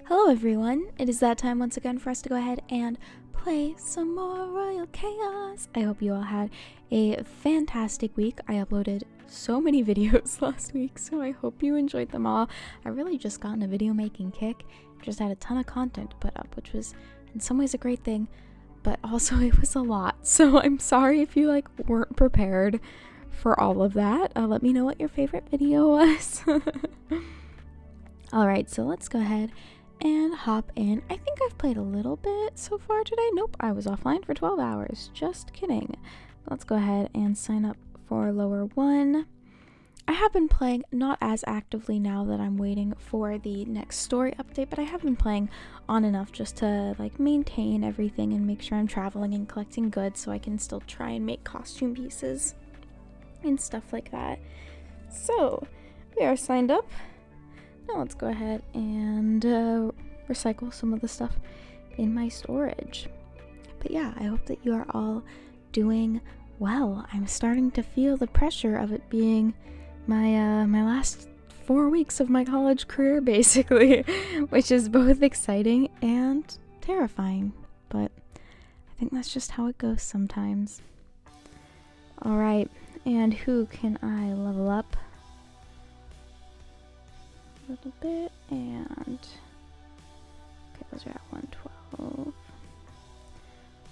Hello everyone, it is that time once again for us to go ahead and play some more Royal Chaos. I hope you all had a fantastic week. I uploaded so many videos last week, so I hope you enjoyed them all. I really just got in a video making kick, just had a ton of content to put up, which was in some ways a great thing, but also it was a lot, so I'm sorry if you weren't prepared for all of that. Let me know what your favorite video was. Alright, so let's go ahead and hop in. I think I've played a little bit so far today. Nope, I was offline for 12 hours. Just kidding. Let's go ahead and sign up for lower 1. I have been playing not as actively now that I'm waiting for the next story update, but I have been playing on enough just to maintain everything and make sure I'm traveling and collecting goods so I can still try and make costume pieces and stuff like that. So we are signed up. Now let's go ahead and recycle some of the stuff in my storage. But yeah, I hope that you are all doing well. I'm starting to feel the pressure of it being my my last 4 weeks of my college career, basically, which is both exciting and terrifying. But I think that's just how it goes sometimes. All right, and who can I level up? Little bit, and okay, those are at 112.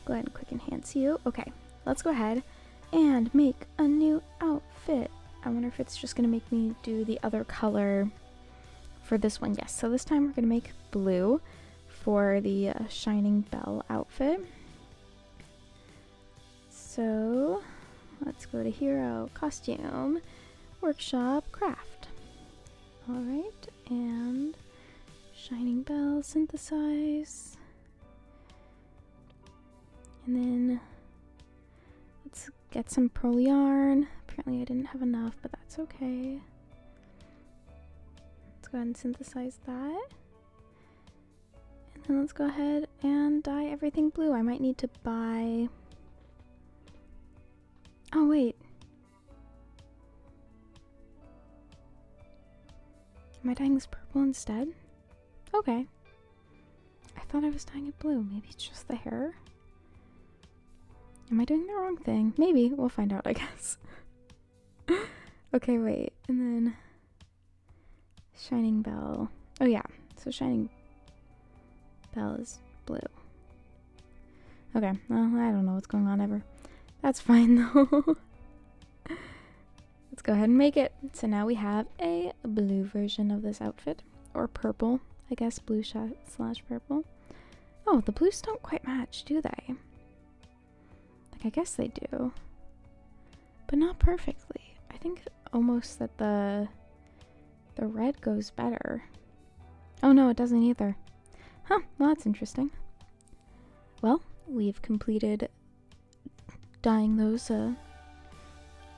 Go ahead and quick enhance you. Okay, let's go ahead and make a new outfit. I wonder if it's just gonna make me do the other color for this one. Yes, so this time we're gonna make blue for the Shining Bell outfit. So let's go to Hero, Costume, Workshop, Craft. Alright, and Shining Bell, synthesize. And then let's get some pearl yarn. Apparently I didn't have enough, but that's okay. Let's go ahead and synthesize that. And then let's go ahead and dye everything blue. I might need to buy... Oh wait. Am I dyeing this purple instead? Okay. I thought I was dyeing it blue. Maybe it's just the hair? Am I doing the wrong thing? Maybe. We'll find out, I guess. Okay, wait. And then... Shining Bell. Oh yeah. So Shining Bell is blue. Okay. Well, I don't know what's going on ever. That's fine, though. Let's go ahead and make it. So now we have a blue version of this outfit. Or purple. I guess blue slash purple. Oh, the blues don't quite match, do they? I guess they do. But not perfectly. I think almost that the red goes better. Oh no, it doesn't either. Huh, well that's interesting. Well, we've completed dyeing those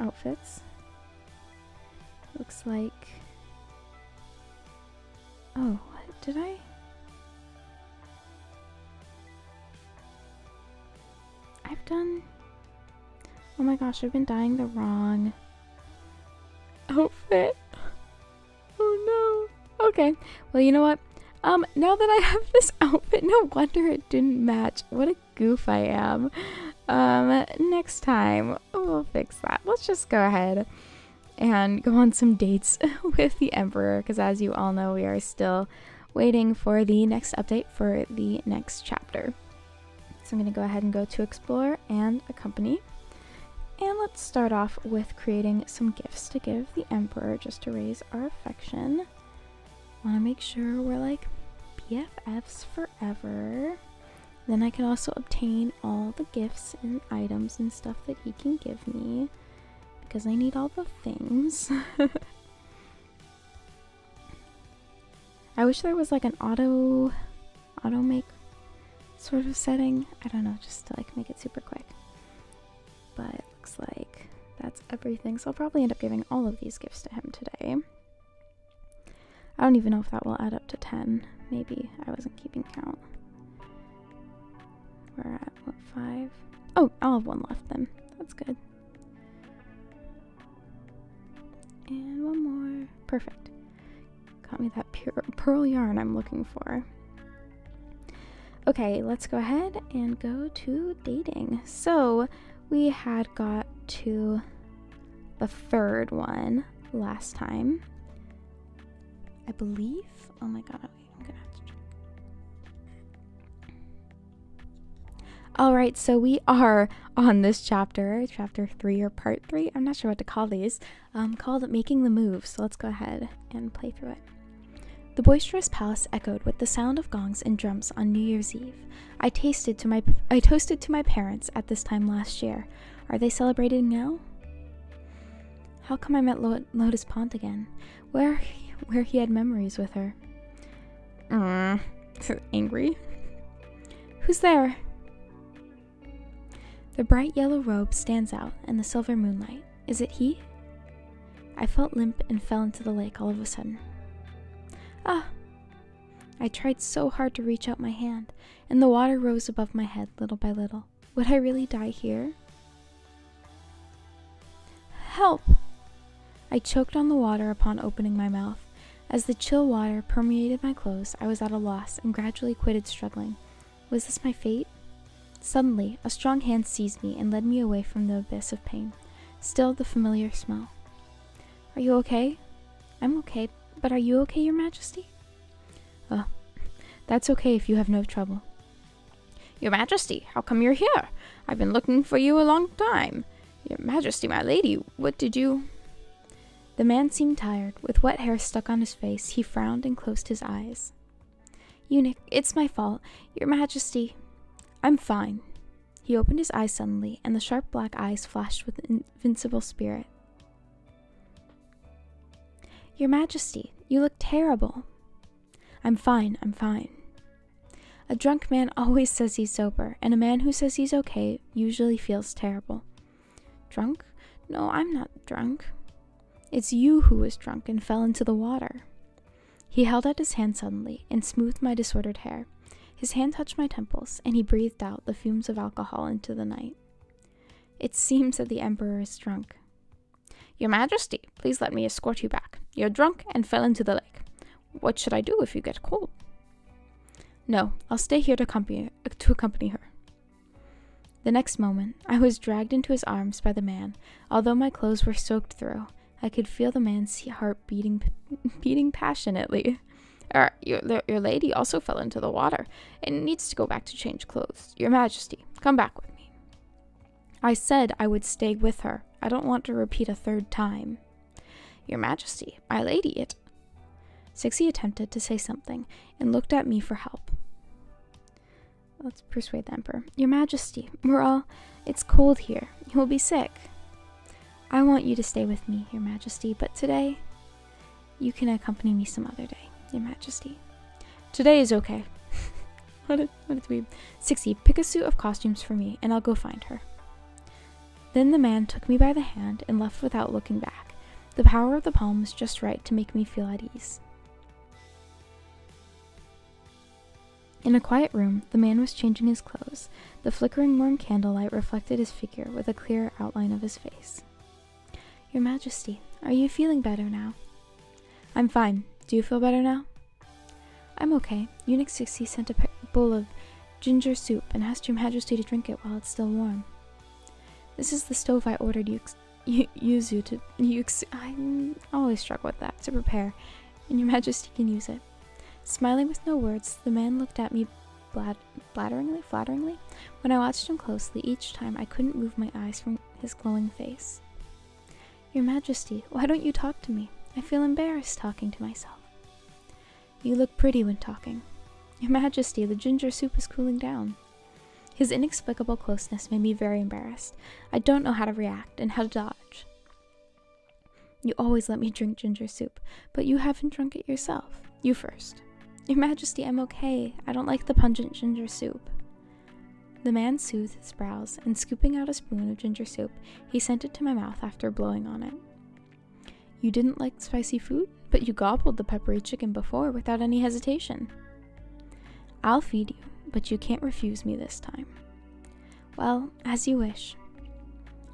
outfits. Looks like... Oh, what did I... I've done... Oh my gosh, I've been dyeing the wrong outfit. Oh no. Okay, well you know what? Now that I have this outfit, no wonder it didn't match. What a goof I am. Next time we'll fix that. Let's just go ahead and go on some dates with the Emperor, because as you all know, we are still waiting for the next update for the next chapter. So I'm going to go ahead and go to Explore and Accompany. And let's start off with creating some gifts to give the Emperor just to raise our affection. Want to make sure we're BFFs forever. Then I can also obtain all the gifts and items and stuff that he can give me, because I need all the things. I wish there was an auto make sort of setting. I don't know, just to make it super quick. But it looks like that's everything. So I'll probably end up giving all of these gifts to him today. I don't even know if that will add up to 10. Maybe I wasn't keeping count. We're at, what, 5? Oh, I'll have 1 left then. That's good. And 1 more. Perfect. Got me that pure pearl yarn I'm looking for. Okay, let's go ahead and go to dating. So we had got to the third one last time, I believe. Oh my god, I'm gonna have to check. Alright, so we are on this chapter 3 or part 3, I'm not sure what to call these, called Making the Move. So let's go ahead and play through it. The boisterous palace echoed with the sound of gongs and drums on New Year's Eve. I toasted to my parents at this time last year. Are they celebrating now? How come I met Lotus Pond again? Where he had memories with her. Angry. Who's there? The bright yellow robe stands out in the silver moonlight. Is it he? I felt limp and fell into the lake all of a sudden. Ah! I tried so hard to reach out my hand, and the water rose above my head little by little. Would I really die here? Help! I choked on the water upon opening my mouth. As the chill water permeated my clothes, I was at a loss and gradually quitted struggling. Was this my fate? Suddenly, a strong hand seized me and led me away from the abyss of pain. Still the familiar smell. Are you okay? I'm okay, but are you okay, Your Majesty? Oh, that's okay if you have no trouble. Your Majesty, how come you're here? I've been looking for you a long time. Your Majesty, my lady, what did you... The man seemed tired. With wet hair stuck on his face, he frowned and closed his eyes. Eunuch, it's my fault. Your Majesty... I'm fine. He opened his eyes suddenly, and the sharp black eyes flashed with invincible spirit. Your Majesty, you look terrible. I'm fine, I'm fine. A drunk man always says he's sober, and a man who says he's okay usually feels terrible. Drunk? No, I'm not drunk. It's you who was drunk and fell into the water. He held out his hand suddenly and smoothed my disordered hair. His hand touched my temples, and he breathed out the fumes of alcohol into the night. It seems that the Emperor is drunk. Your Majesty, please let me escort you back. You're drunk and fell into the lake. What should I do if you get cold? No, I'll stay here to accompany her. The next moment, I was dragged into his arms by the man. Although my clothes were soaked through, I could feel the man's heart beating passionately. Your lady also fell into the water and needs to go back to change clothes. Your Majesty, come back with me. I said I would stay with her. I don't want to repeat a third time. Your Majesty, my lady, it... Sixie attempted to say something and looked at me for help. Let's persuade the Emperor. Your Majesty, it's cold here. You will be sick. I want you to stay with me, Your Majesty, but today, you can accompany me some other day, Your Majesty. Today is okay. What a dweeb. Sixie, pick a suit of costumes for me, and I'll go find her. Then the man took me by the hand and left without looking back. The power of the palm was just right to make me feel at ease. In a quiet room, the man was changing his clothes. The flickering warm candlelight reflected his figure with a clear outline of his face. Your Majesty, are you feeling better now? I'm fine. Do you feel better now? I'm okay. Eunuch Sixie sent a bowl of ginger soup and asked Your Majesty to drink it while it's still warm. This is the stove I ordered Yuzu to... I always struggle with that, to prepare, and Your Majesty can use it. Smiling with no words, the man looked at me flatteringly. When I watched him closely, each time I couldn't move my eyes from his glowing face. Your Majesty, why don't you talk to me? I feel embarrassed talking to myself. You look pretty when talking. Your Majesty, the ginger soup is cooling down. His inexplicable closeness made me very embarrassed. I don't know how to react and how to dodge. You always let me drink ginger soup, but you haven't drunk it yourself. You first. Your Majesty, I'm okay. I don't like the pungent ginger soup. The man soothed his brows, and scooping out a spoon of ginger soup, he sent it to my mouth after blowing on it. You didn't like spicy food, but you gobbled the peppery chicken before without any hesitation. I'll feed you, but you can't refuse me this time. Well, as you wish.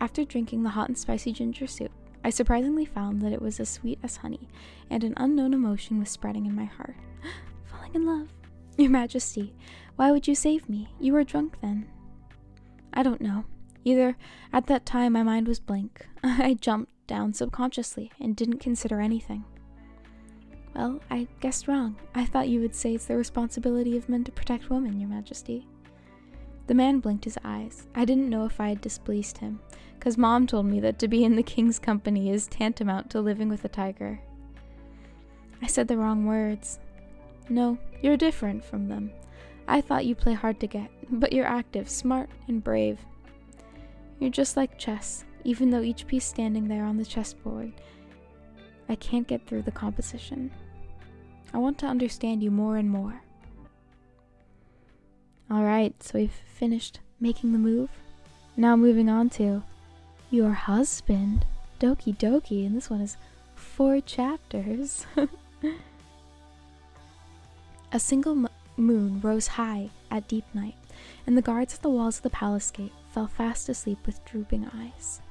After drinking the hot and spicy ginger soup, I surprisingly found that it was as sweet as honey, and an unknown emotion was spreading in my heart. Falling in love. Your Majesty, why would you save me? You were drunk then. I don't know. Either at that time my mind was blank. I jumped down subconsciously and didn't consider anything. Well, I guessed wrong. I thought you would say it's the responsibility of men to protect women, Your Majesty. The man blinked his eyes. I didn't know if I had displeased him, 'cause Mom told me that to be in the king's company is tantamount to living with a tiger. I said the wrong words. No, you're different from them. I thought you play hard to get, but you're active, smart, and brave. You're just like chess, even though each piece standing there on the chessboard, I can't get through the composition. I want to understand you more and more. Alright, so we've finished making the move. Now moving on to your husband. Doki doki, and this one is 4 chapters. A single moon rose high at deep night, and the guards at the walls of the palace gate fell fast asleep with drooping eyes.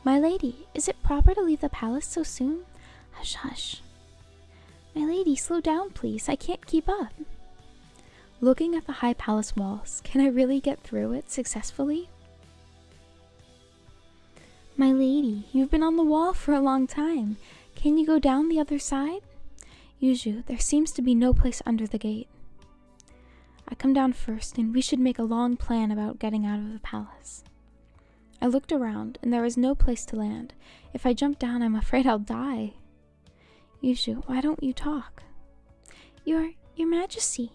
My lady, is it proper to leave the palace so soon? Hush, hush. My lady, slow down, please. I can't keep up. Looking at the high palace walls, can I really get through it successfully? My lady, you've been on the wall for a long time. Can you go down the other side? Yuju, there seems to be no place under the gate. I come down first, and we should make a long plan about getting out of the palace. I looked around, and there was no place to land. If I jump down, I'm afraid I'll die. Yuju, why don't you talk? Your Majesty.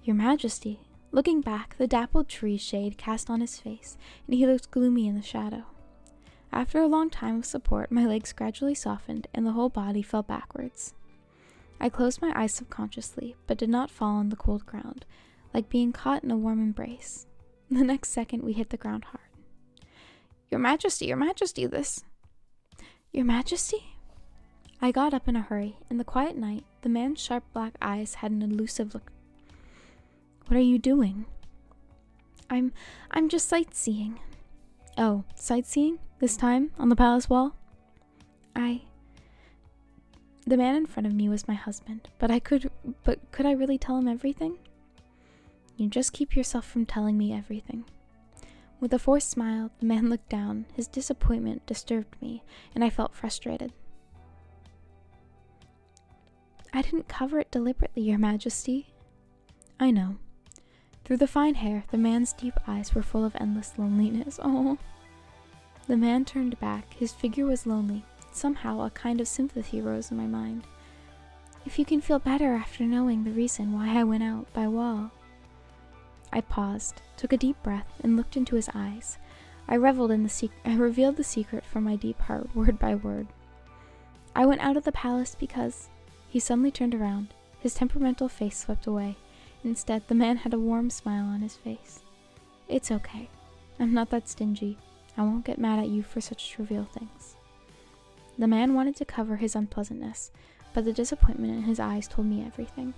Your Majesty. Looking back, the dappled tree shade cast on his face, and he looked gloomy in the shadow. After a long time of support, my legs gradually softened, and the whole body fell backwards. I closed my eyes subconsciously, but did not fall on the cold ground, like being caught in a warm embrace. The next second, we hit the ground hard. Your Majesty, this... Your Majesty? I got up in a hurry. In the quiet night, the man's sharp black eyes had an elusive look. What are you doing? I'm just sightseeing. Oh, sightseeing? This time? On the palace wall? The man in front of me was my husband, but could I really tell him everything? You just keep yourself from telling me everything. With a forced smile, the man looked down. His disappointment disturbed me, and I felt frustrated. I didn't cover it deliberately, Your Majesty. I know. Through the fine hair, the man's deep eyes were full of endless loneliness. Oh. The man turned back. His figure was lonely. Somehow, a kind of sympathy rose in my mind. If you can feel better after knowing the reason why I went out by wall. I paused, took a deep breath, and looked into his eyes. I reveled in I revealed the secret from my deep heart, word by word. I went out of the palace because... He suddenly turned around. His temperamental face swept away. Instead, the man had a warm smile on his face. It's okay. I'm not that stingy. I won't get mad at you for such trivial things. The man wanted to cover his unpleasantness, but the disappointment in his eyes told me everything.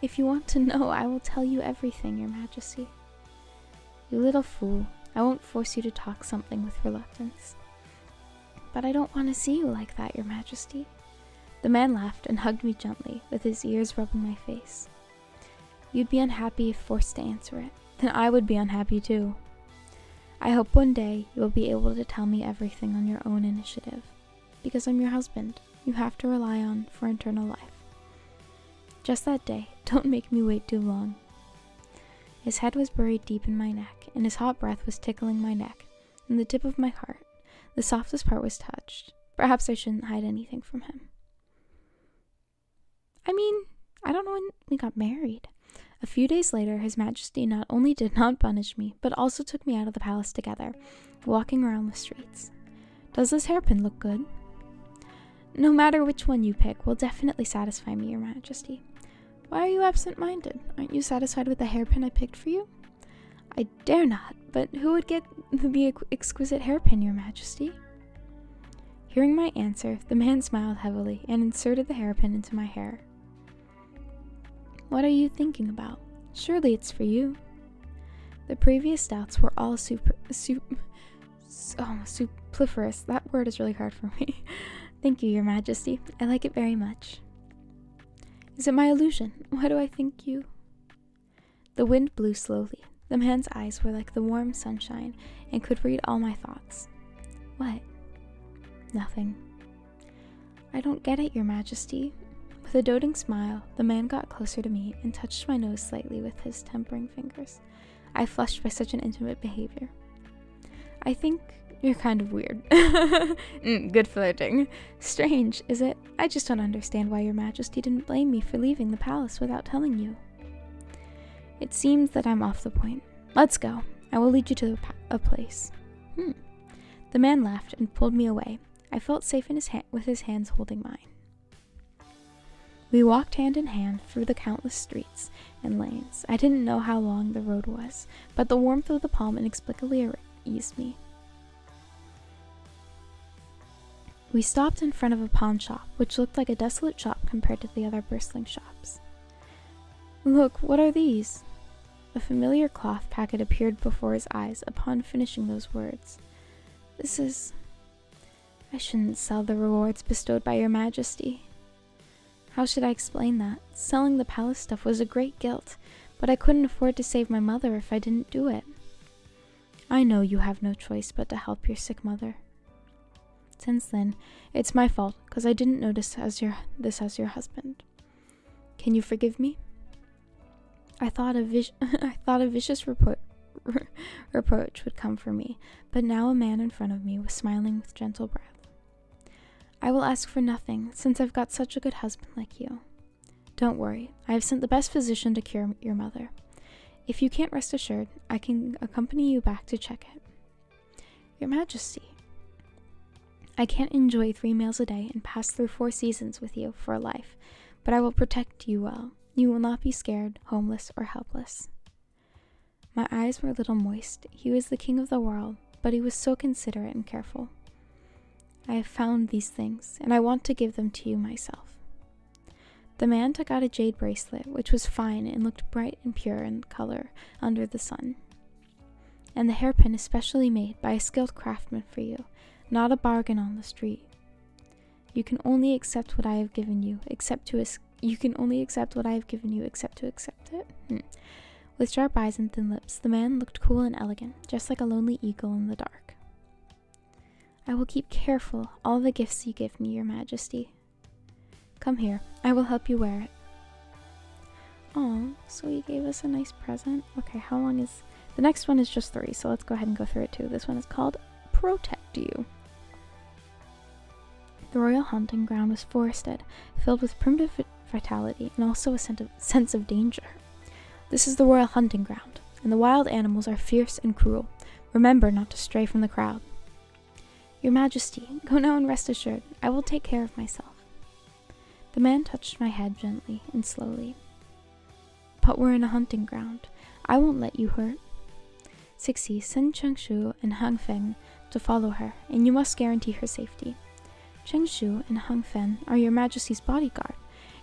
If you want to know, I will tell you everything, Your Majesty. You little fool. I won't force you to talk something with reluctance. But I don't want to see you like that, Your Majesty. The man laughed and hugged me gently, with his ears rubbing my face. You'd be unhappy if forced to answer it. Then I would be unhappy too. I hope one day you will be able to tell me everything on your own initiative. Because I'm your husband, you have to rely on for eternal life. Just that day, don't make me wait too long. His head was buried deep in my neck, and his hot breath was tickling my neck, and the tip of my heart. The softest part was touched. Perhaps I shouldn't hide anything from him. I don't know when we got married. A few days later, His Majesty not only did not punish me, but also took me out of the palace together, walking around the streets. Does this hairpin look good? No matter which one you pick will definitely satisfy me, Your Majesty. Why are you absent-minded? Aren't you satisfied with the hairpin I picked for you? I dare not, but who would get the exquisite hairpin, Your Majesty? Hearing my answer, the man smiled heavily and inserted the hairpin into my hair. What are you thinking about? Surely it's for you. The previous doubts were all superfluous. That word is really hard for me. Thank you, Your Majesty. I like it very much. Is it my illusion? Why do I think you? The wind blew slowly. The man's eyes were like the warm sunshine and could read all my thoughts. What? Nothing. I don't get it, Your Majesty. With a doting smile, the man got closer to me and touched my nose slightly with his tempering fingers. I flushed by such an intimate behavior. I think you're kind of weird. Good flirting. Strange, is it? I just don't understand why Your Majesty didn't blame me for leaving the palace without telling you. It seems that I'm off the point. Let's go. I will lead you to a place. The man laughed and pulled me away. I felt safe in with his hands holding mine. We walked hand in hand through the countless streets and lanes. I didn't know how long the road was, but the warmth of the palm inexplicably eased me. We stopped in front of a pawn shop, which looked like a desolate shop compared to the other bustling shops. Look, what are these? A familiar cloth packet appeared before his eyes upon finishing those words. This is... I shouldn't sell the rewards bestowed by Your Majesty. How should I explain that? Selling the palace stuff was a great guilt, but I couldn't afford to save my mother if I didn't do it. I know you have no choice but to help your sick mother. Since then, it's my fault, because I didn't notice this as your husband. Can you forgive me? I thought a vicious reproach would come for me, but now a man in front of me was smiling with gentle breath. I will ask for nothing, since I've got such a good husband like you. Don't worry, I have sent the best physician to cure your mother. If you can't rest assured, I can accompany you back to check it. Your Majesty, I can't enjoy 3 meals a day and pass through 4 seasons with you for a life, but I will protect you well. You will not be scared, homeless, or helpless. My eyes were a little moist. He was the king of the world, but he was so considerate and careful. I have found these things, and I want to give them to you myself. The man took out a jade bracelet, which was fine and looked bright and pure in color under the sun. And the hairpin especially made by a skilled craftsman for you, not a bargain on the street. You can only accept what I have given you, except to accept it. With sharp eyes and thin lips, the man looked cool and elegant, just like a lonely eagle in the dark. I will keep careful all the gifts you give me, Your Majesty. Come here, I will help you wear it. Oh, so he gave us a nice present. Okay, how long is... The next one is just 3, so let's go ahead and go through it too. This one is called Protect You. The royal hunting ground was forested, filled with primitive vitality and also a sense of danger. This is the royal hunting ground, and the wild animals are fierce and cruel. Remember not to stray from the crowd. Your Majesty, go now and rest assured, I will take care of myself. The man touched my head gently and slowly. But we're in a hunting ground. I won't let you hurt. Sixi, send Chengshu and Hang Feng to follow her, and you must guarantee her safety. Chengshu and Hang Feng are Your Majesty's bodyguard.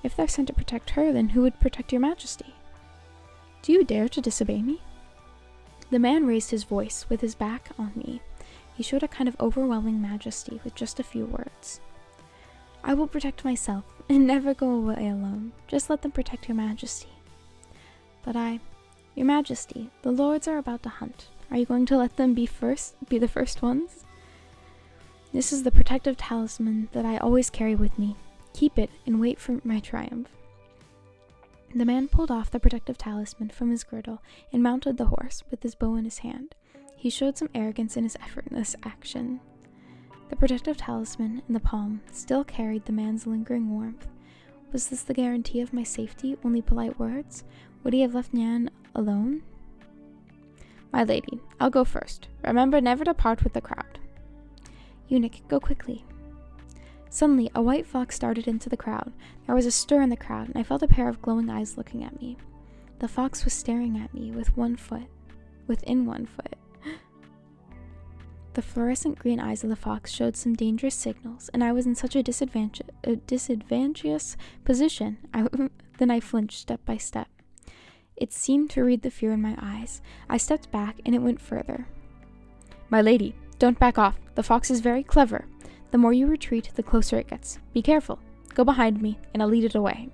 If they're sent to protect her, then who would protect Your Majesty? Do you dare to disobey me? The man raised his voice with his back on me. He showed a kind of overwhelming majesty with just a few words. I will protect myself and never go away alone. Just let them protect Your Majesty. But Your Majesty, the lords are about to hunt. Are you going to let them be the first ones? This is the protective talisman that I always carry with me. Keep it and wait for my triumph. The man pulled off the protective talisman from his girdle and mounted the horse with his bow in his hand. He showed some arrogance in his effortless action. The protective talisman in the palm still carried the man's lingering warmth. Was this the guarantee of my safety, only polite words? Would he have left Nyan alone? My lady, I'll go first. Remember never to part with the crowd. Eunuch, go quickly. Suddenly, a white fox darted into the crowd. There was a stir in the crowd, and I felt a pair of glowing eyes looking at me. The fox was staring at me within 1 foot. The fluorescent green eyes of the fox showed some dangerous signals, and I was in such a disadvantageous position that I flinched step by step. It seemed to read the fear in my eyes. I stepped back, and it went further. My lady, don't back off. The fox is very clever. The more you retreat, the closer it gets. Be careful. Go behind me, and I'll lead it away.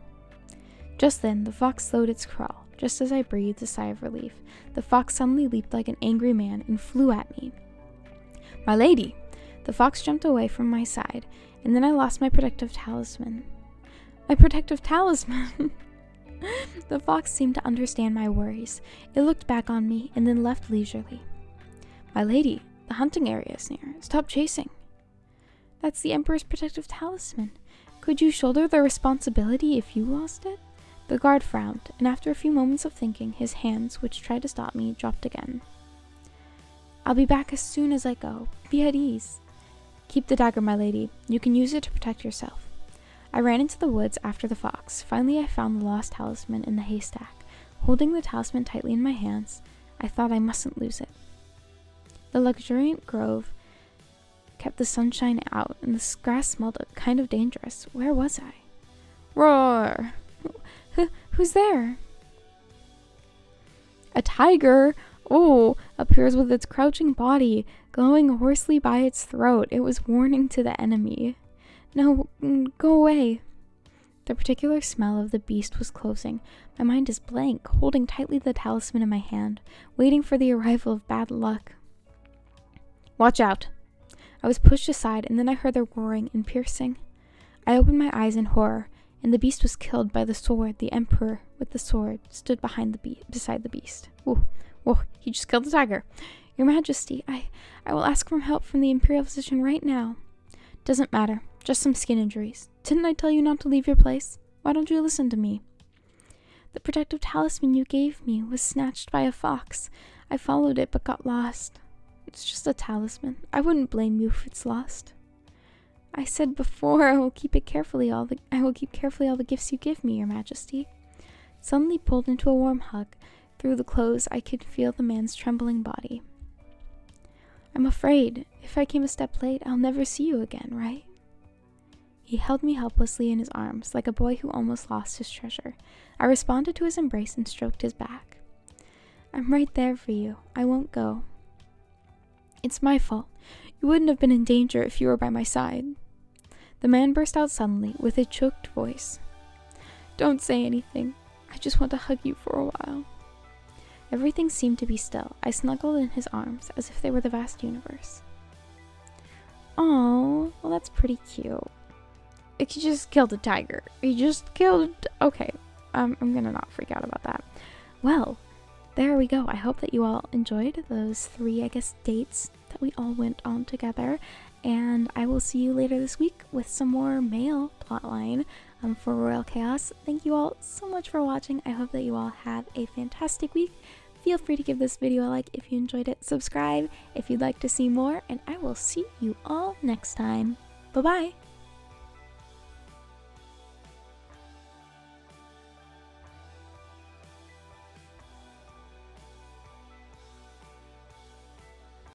Just then, the fox slowed its crawl. Just as I breathed a sigh of relief, the fox suddenly leaped like an angry man and flew at me. My lady! The fox jumped away from my side, and then I lost my protective talisman. My protective talisman! The fox seemed to understand my worries. It looked back on me and then left leisurely. My lady, the hunting area is near. Stop chasing. That's the Emperor's protective talisman. Could you shoulder the responsibility if you lost it? The guard frowned, and after a few moments of thinking, his hands, which tried to stop me, dropped again. I'll be back as soon as I go. Be at ease. Keep the dagger, my lady. You can use it to protect yourself. I ran into the woods after the fox. Finally, I found the lost talisman in the haystack. Holding the talisman tightly in my hands, I thought I mustn't lose it. The luxuriant grove kept the sunshine out, and the grass smelled kind of dangerous. Where was I? Roar! Who's there? A tiger! Oh, appears with its crouching body, glowing hoarsely by its throat. It was warning to the enemy. No, go away. The particular smell of the beast was closing. My mind is blank, holding tightly the talisman in my hand, waiting for the arrival of bad luck. Watch out! I was pushed aside, and then I heard the roaring and piercing. I opened my eyes in horror, and the beast was killed by the sword. The Emperor, with the sword, stood beside the beast. Whoa, he just killed the tiger. Your Majesty, I will ask for help from the Imperial physician right now. Doesn't matter, just some skin injuries. Didn't I tell you not to leave your place? Why don't you listen to me? The protective talisman you gave me was snatched by a fox. I followed it but got lost. It's just a talisman. I wouldn't blame you if it's lost. I said before I will keep carefully all the gifts you give me, Your Majesty. Suddenly pulled into a warm hug. Through the clothes I could feel the man's trembling body. I'm afraid if I came a step late, I'll never see you again, right? He held me helplessly in his arms, like a boy who almost lost his treasure. I responded to his embrace and stroked his back. I'm right there for you. I won't go. It's my fault. You wouldn't have been in danger if you were by my side. The man burst out suddenly, with a choked voice. Don't say anything. I just want to hug you for a while. Everything seemed to be still. I snuggled in his arms, as if they were the vast universe. Oh, well that's pretty cute. He just killed a tiger. He just killed... Okay, I'm gonna not freak out about that. Well, there we go. I hope that you all enjoyed those 3, dates that we all went on together. And I will see you later this week with some more male plotline for Royal Chaos. Thank you all so much for watching. I hope that you all have a fantastic week. Feel free to give this video a like if you enjoyed it. Subscribe if you'd like to see more. And I will see you all next time. Bye-bye.